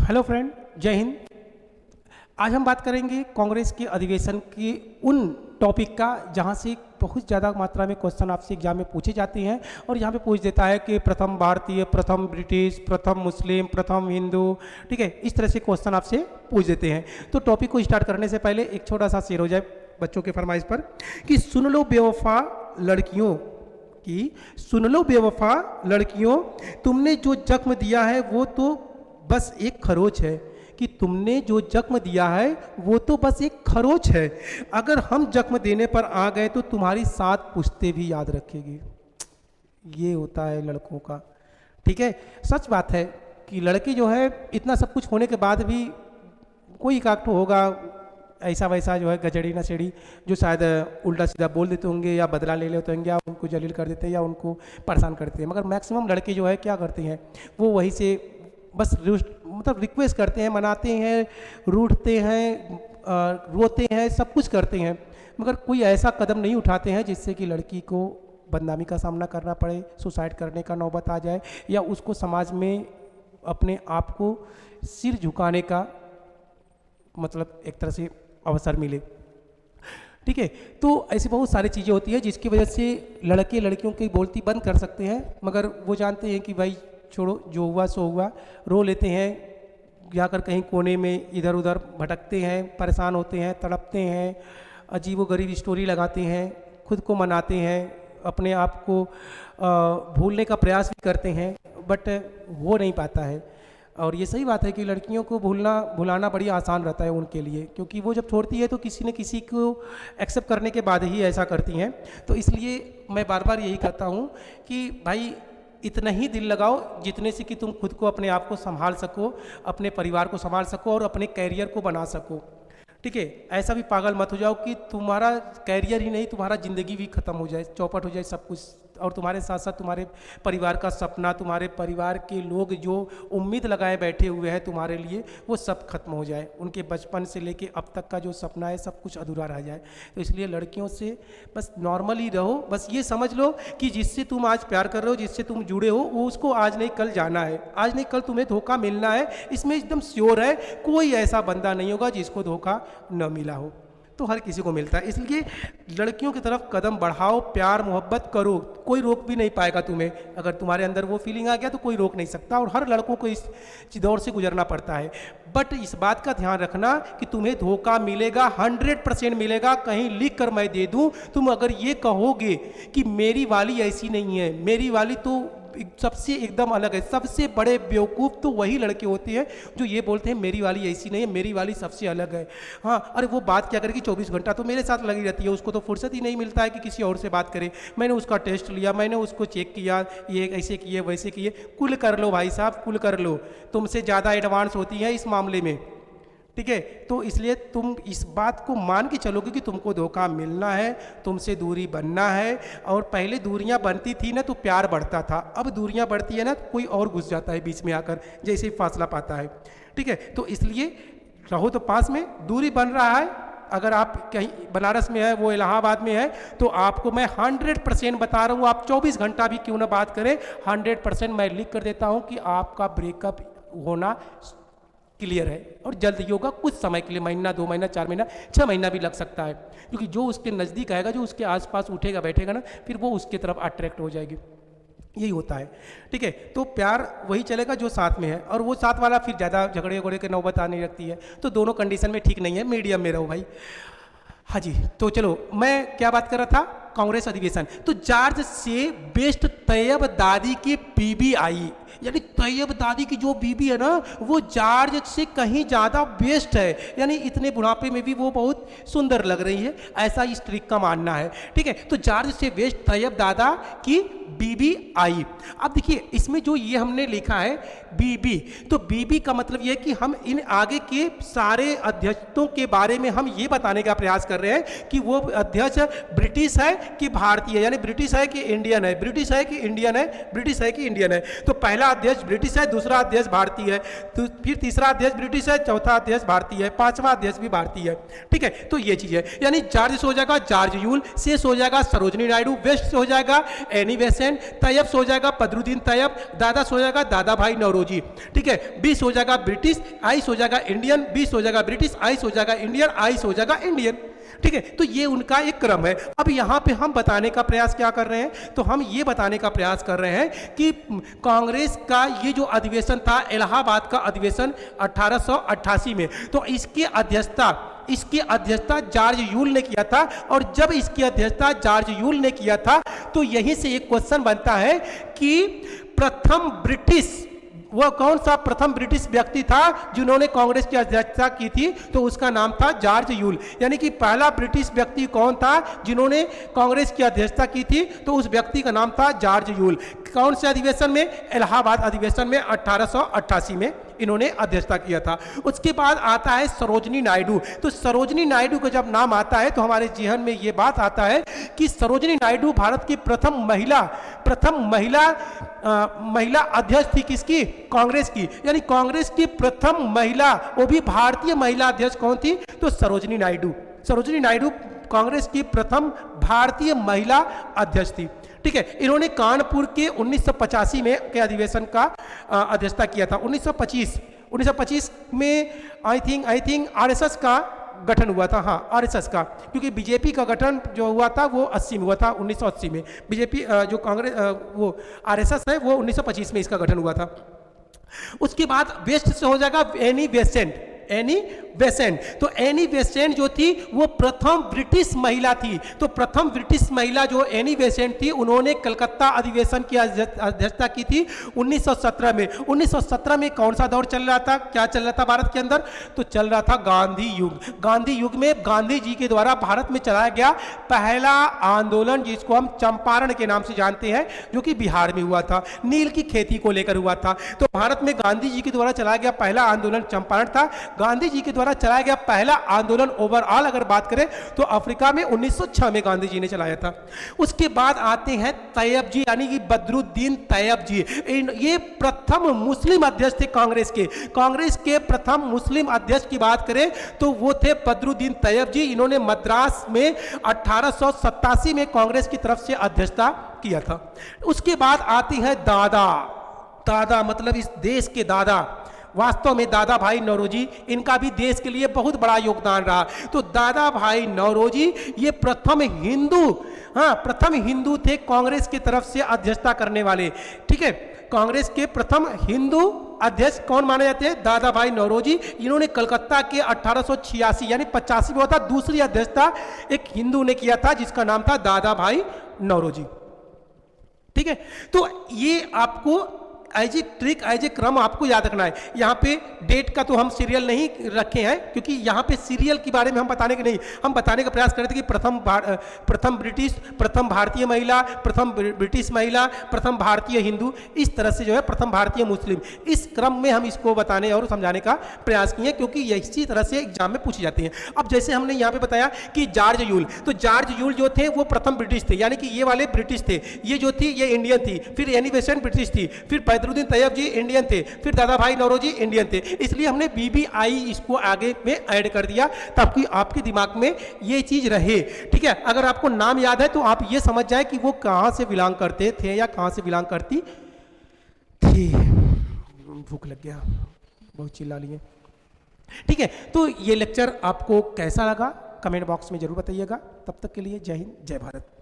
Hello friend, जय हिंद। आज हम बात करेंगे कांग्रेस के अधिवेशन की उन टॉपिक का जहां से बहुत ज़्यादा मात्रा में क्वेश्चन आपसे एग्जाम में पूछे जाते हैं और यहाँ पे पूछ देता है कि प्रथम भारतीय, प्रथम ब्रिटिश, प्रथम मुस्लिम, प्रथम हिंदू, ठीक है। इस तरह से क्वेश्चन आपसे पूछ देते हैं। तो टॉपिक को स्टार्ट करने से पहले एक छोटा सा शेर हो जाए बच्चों के फरमाइश पर कि सुन लो बेवफा लड़कियों की, सुन लो बेवफा लड़कियों, तुमने जो जख्म दिया है वो तो बस एक खरोच है, कि तुमने जो जख्म दिया है वो तो बस एक खरोच है। अगर हम जख्म देने पर आ गए तो तुम्हारी 7 पुश्तें भी याद रखेगी। ये होता है लड़कों का, ठीक है। सच बात है कि लड़के जो है इतना सब कुछ होने के बाद भी कोई काकटो होगा ऐसा वैसा जो है गजड़ी नशेड़ी जो शायद उल्टा सीधा बोल देते होंगे या बदला ले लेते होंगे या उनको जलील कर देते हैं या उनको परेशान करते हैं। मगर मैक्सिमम लड़के जो है क्या करते हैं, वो वहीं से बस मतलब रिक्वेस्ट करते हैं, मनाते हैं, रूठते हैं, रोते हैं, सब कुछ करते हैं, मगर कोई ऐसा कदम नहीं उठाते हैं जिससे कि लड़की को बदनामी का सामना करना पड़े, सुसाइड करने का नौबत आ जाए या उसको समाज में अपने आप को सिर झुकाने का मतलब एक तरह से अवसर मिले, ठीक है। तो ऐसी बहुत सारी चीज़ें होती है जिसकी वजह से लड़के लड़कियों की बोलती बंद कर सकते हैं, मगर वो जानते हैं कि भाई छोड़ो, जो हुआ सो हुआ, रो लेते हैं, जाकर कहीं कोने में इधर उधर भटकते हैं, परेशान होते हैं, तड़पते हैं, अजीबोगरीब स्टोरी लगाते हैं, खुद को मनाते हैं, अपने आप को भूलने का प्रयास भी करते हैं, बट हो नहीं पाता है। और ये सही बात है कि लड़कियों को भुलाना बड़ी आसान रहता है उनके लिए, क्योंकि वो जब छोड़ती है तो किसी न किसी को एक्सेप्ट करने के बाद ही ऐसा करती हैं। तो इसलिए मैं बार बार यही कहता हूँ कि भाई इतना ही दिल लगाओ जितने से कि तुम खुद को, अपने आप को संभाल सको, अपने परिवार को संभाल सको और अपने कैरियर को बना सको, ठीक है। ऐसा भी पागल मत हो जाओ कि तुम्हारा कैरियर ही नहीं, तुम्हारा ज़िंदगी भी ख़त्म हो जाए, चौपट हो जाए सब कुछ, और तुम्हारे साथ साथ तुम्हारे परिवार का सपना, तुम्हारे परिवार के लोग जो उम्मीद लगाए बैठे हुए हैं तुम्हारे लिए, वो सब खत्म हो जाए, उनके बचपन से लेके अब तक का जो सपना है सब कुछ अधूरा रह जाए। तो इसलिए लड़कियों से बस नॉर्मली रहो, बस ये समझ लो कि जिससे तुम आज प्यार कर रहे हो, जिससे तुम जुड़े हो, वो उसको आज नहीं कल जाना है, आज नहीं कल तुम्हें धोखा मिलना है, इसमें एकदम श्योर है। कोई ऐसा बंदा नहीं होगा जिसको धोखा न मिला हो, तो हर किसी को मिलता है। इसलिए लड़कियों की तरफ कदम बढ़ाओ, प्यार मोहब्बत करो, कोई रोक भी नहीं पाएगा तुम्हें। अगर तुम्हारे अंदर वो फीलिंग आ गया तो कोई रोक नहीं सकता, और हर लड़कों को इस दौर से गुजरना पड़ता है। बट इस बात का ध्यान रखना कि तुम्हें धोखा मिलेगा, 100% मिलेगा। कहीं लिख कर मैं दे दूं, तुम अगर ये कहोगे कि मेरी वाली ऐसी नहीं है, मेरी वाली तो सबसे एकदम अलग है, सबसे बड़े बेवकूफ़ तो वही लड़के होते हैं जो ये बोलते हैं मेरी वाली ऐसी नहीं है, मेरी वाली सबसे अलग है। हाँ, अरे वो बात क्या करेगी, 24 घंटा तो मेरे साथ लगी रहती है, उसको तो फुर्सत ही नहीं मिलता है कि किसी और से बात करे। मैंने उसका टेस्ट लिया, मैंने उसको चेक किया, ये ऐसे किए वैसे किए। कुल कर लो भाई साहब, कुल कर लो, तुमसे ज़्यादा एडवांस होती हैं इस मामले में, ठीक है। तो इसलिए तुम इस बात को मान के चलोगे कि तुमको धोखा मिलना है, तुमसे दूरी बनना है। और पहले दूरियां बनती थी ना तो प्यार बढ़ता था, अब दूरियां बढ़ती है ना तो कोई और घुस जाता है बीच में आकर, जैसे ही फासला पाता है, ठीक है। तो इसलिए रहो तो पास में, दूरी बन रहा है। अगर आप कहीं बनारस में है, वो इलाहाबाद में है, तो आपको मैं 100% बता रहा हूँ, आप 24 घंटा भी क्यों ना बात करें, 100% मैं लिख कर देता हूँ कि आपका ब्रेकअप होना क्लियर है, और जल्द ही होगा। कुछ समय के लिए, महीना, 2 महीना, 4 महीना, 6 महीना भी लग सकता है, क्योंकि जो उसके नज़दीक आएगा, जो उसके आसपास उठेगा बैठेगा ना, फिर वो उसके तरफ अट्रैक्ट हो जाएगी। यही होता है, ठीक है। तो प्यार वही चलेगा जो साथ में है, और वो साथ वाला फिर ज़्यादा झगड़े वगड़े के नौबत आने लगती है। तो दोनों कंडीशन में ठीक नहीं है, मीडियम में रहो भाई। हाँ जी, तो चलो मैं क्या बात कर रहा था, कांग्रेस अधिवेशन। तो जॉर्ज से बेस्ट तैयब दादी की बीबी आई, यानी तैयब दादी की जो बीबी है ना, वो जॉर्ज से कहीं ज़्यादा बेस्ट है, यानी इतने बुढ़ापे में भी वो बहुत सुंदर लग रही है, ऐसा इस ट्रिक का मानना है, ठीक है। तो जॉर्ज से बेस्ट तैयब दादा की बीबी आई। अब देखिए इसमें जो ये हमने लिखा है बीबी, तो बीबी का मतलब ये है कि हम इन आगे के सारे अध्यक्षों के बारे में हम ये बताने का प्रयास कर रहे हैं कि वो अध्यक्ष ब्रिटिश है कि भारतीय, यानी ब्रिटिश है कि इंडियन है, ब्रिटिश है कि इंडियन है, ब्रिटिश है कि इंडियन है। तो पहले पहला अध्यक्ष ब्रिटिश है, दूसरा अध्यक्ष भारतीय है, तो फिर तीसरा अध्यक्ष ब्रिटिश है, चौथा अध्यक्ष भारतीय है, पांचवा अध्यक्ष भी भारतीय है। ठीक है, तो ये चीज है, यानी जॉर्ज से हो जाएगा जॉर्ज यूल, से हो जाएगा सरोजनी नायडू, वेस्ट से हो जाएगा एनी बेसेंट, तैयब से हो जाएगा बदरुद्दीन तैयब, दादा से हो जाएगा दादा भाई नौरोजी। ठीक है, बी से हो जाएगा ब्रिटिश, आई से हो जाएगा इंडियन, बी से हो जाएगा ब्रिटिश, आई से हो जाएगा इंडियन, आई से हो जाएगा इंडियन। ठीक है, तो ये उनका एक क्रम है। अब यहाँ पे हम बताने का प्रयास क्या कर रहे हैं, तो हम ये बताने का प्रयास कर रहे हैं कि कांग्रेस का ये जो अधिवेशन था, इलाहाबाद का अधिवेशन 1888 में, तो इसकी अध्यक्षता जॉर्ज यूल ने किया था। और जब इसकी अध्यक्षता जॉर्ज यूल ने किया था, तो यहीं से एक क्वेश्चन बनता है कि प्रथम ब्रिटिश, वह कौन सा प्रथम ब्रिटिश व्यक्ति था जिन्होंने कांग्रेस की अध्यक्षता की थी, तो उसका नाम था जॉर्ज यूल। यानी कि पहला ब्रिटिश व्यक्ति कौन था जिन्होंने कांग्रेस की अध्यक्षता की थी, तो उस व्यक्ति का नाम था जॉर्ज यूल। कौन से अधिवेशन में? इलाहाबाद अधिवेशन में 1888 में इन्होंने अध्यक्षता किया था। उसके बाद आता है सरोजनी नायडू। तो सरोजनी नायडू का जब नाम आता है तो हमारे जेहन में ये बात आता है कि सरोजनी नायडू भारत की प्रथम महिला अध्यक्ष थी। किसकी? कांग्रेस की। यानी कांग्रेस की प्रथम महिला, वो भी भारतीय महिला अध्यक्ष कौन थी? तो सरोजनी नायडू। सरोजनी नायडू कांग्रेस की प्रथम भारतीय महिला अध्यक्ष थी। ठीक है, इन्होंने कानपुर के 1985 में के अधिवेशन का अध्यक्षता किया था। 1925 में आई थिंक आरएसएस का गठन हुआ था। हाँ, आरएसएस का, क्योंकि बीजेपी का गठन जो हुआ था वो 80 में हुआ था, 1980 में। बीजेपी जो कांग्रेस वो आरएसएस है वो 1925 में इसका गठन हुआ था। उसके बाद वेस्ट से हो जाएगा एनी बेसेंट। तो एनी बेसेंट जो थी वो प्रथम ब्रिटिश महिला थी। तो प्रथम ब्रिटिश महिला जो एनी बेसेंट थी, उन्होंने कलकत्ता अधिवेशन की अध्यक्षता की थी 1917 में। 1917 में कौन सा दौर चल रहा था, क्या चल रहा था भारत के अंदर? तो चल रहा था गांधी युग। गांधी युग में गांधी जी के द्वारा भारत में चलाया गया पहला आंदोलन, जिसको हम चंपारण के नाम से जानते हैं, जो कि बिहार में हुआ था, नील की खेती को लेकर हुआ था। तो भारत में गांधी जी के द्वारा चलाया गया पहला आंदोलन चंपारण था। गांधी जी के द्वारा चलाया गया पहला आंदोलन ओवरऑल अगर बात करें तो अफ्रीका में 1906 में गांधी जी ने चलाया था। उसके बाद आते हैं तैयब जी, यानी कि बदरुद्दीन तैयब जी। ये प्रथम मुस्लिम अध्यक्ष थे कांग्रेस के प्रथम मुस्लिम अध्यक्ष की बात करें तो वो थे बदरुद्दीन तैयब जी। इन्होंने मद्रास में 1887 में कांग्रेस की तरफ से अध्यक्षता किया था। उसके बाद आती है दादा मतलब इस देश के दादा, वास्तव में दादा भाई नौरोजी, इनका भी देश के लिए बहुत बड़ा योगदान रहा। तो दादा भाई नौरोजी ये प्रथम हिंदू थे कांग्रेस की तरफ से अध्यक्षता करने वाले। ठीक है, कांग्रेस के प्रथम हिंदू अध्यक्ष कौन माने जाते हैं? दादा भाई नौरोजी। इन्होंने कलकत्ता के 1886 यानी 85 में हुआ था, दूसरी अध्यक्षता एक हिंदू ने किया था जिसका नाम था दादा भाई नौरोजी। ठीक है, तो ये आपको एज ए क्रम आपको याद रखना है। यहाँ पे डेट का तो हम सीरियल नहीं रखे हैं, क्योंकि यहाँ पे सीरियल के बारे में हम बताने के नहीं, हम बताने का प्रयास कर रहे थे कि प्रथम ब्रिटिश, प्रथम भारतीय महिला, प्रथम ब्रिटिश महिला, प्रथम भारतीय हिंदू, इस तरह से जो है प्रथम भारतीय मुस्लिम, इस क्रम में हम इसको बताने और समझाने का प्रयास किए, क्योंकि इसी तरह से एग्जाम में पूछी जाती है। अब जैसे हमने यहाँ पे बताया कि जॉर्ज यूल, तो जॉर्ज यूल जो थे वो प्रथम ब्रिटिश थे, यानी कि ये वाले ब्रिटिश थे, ये जो थी ये इंडियन थी, फिर एनी बेसेंट ब्रिटिश थी, फिर बदरुद्दीन तैयब जी इंडियन थे, फिर दादा भाई नौरोजी इंडियन थे। इसलिए हमने बीबीआई इसको आगे में ऐड कर दिया ताकि आपके दिमाग में ये चीज रहे। ठीक है, अगर आपको नाम याद है तो आप ये समझ जाए कि वो कहां से बिलोंग करते थे या कहां से बिलोंग करती थी। भूख लग गया, बहुत चिल्ला लिए। ठीक है, तो ये लेक्चर आपको कैसा लगा कमेंट बॉक्स में जरूर बताइएगा। तब तक के लिए जय हिंद, जय भारत।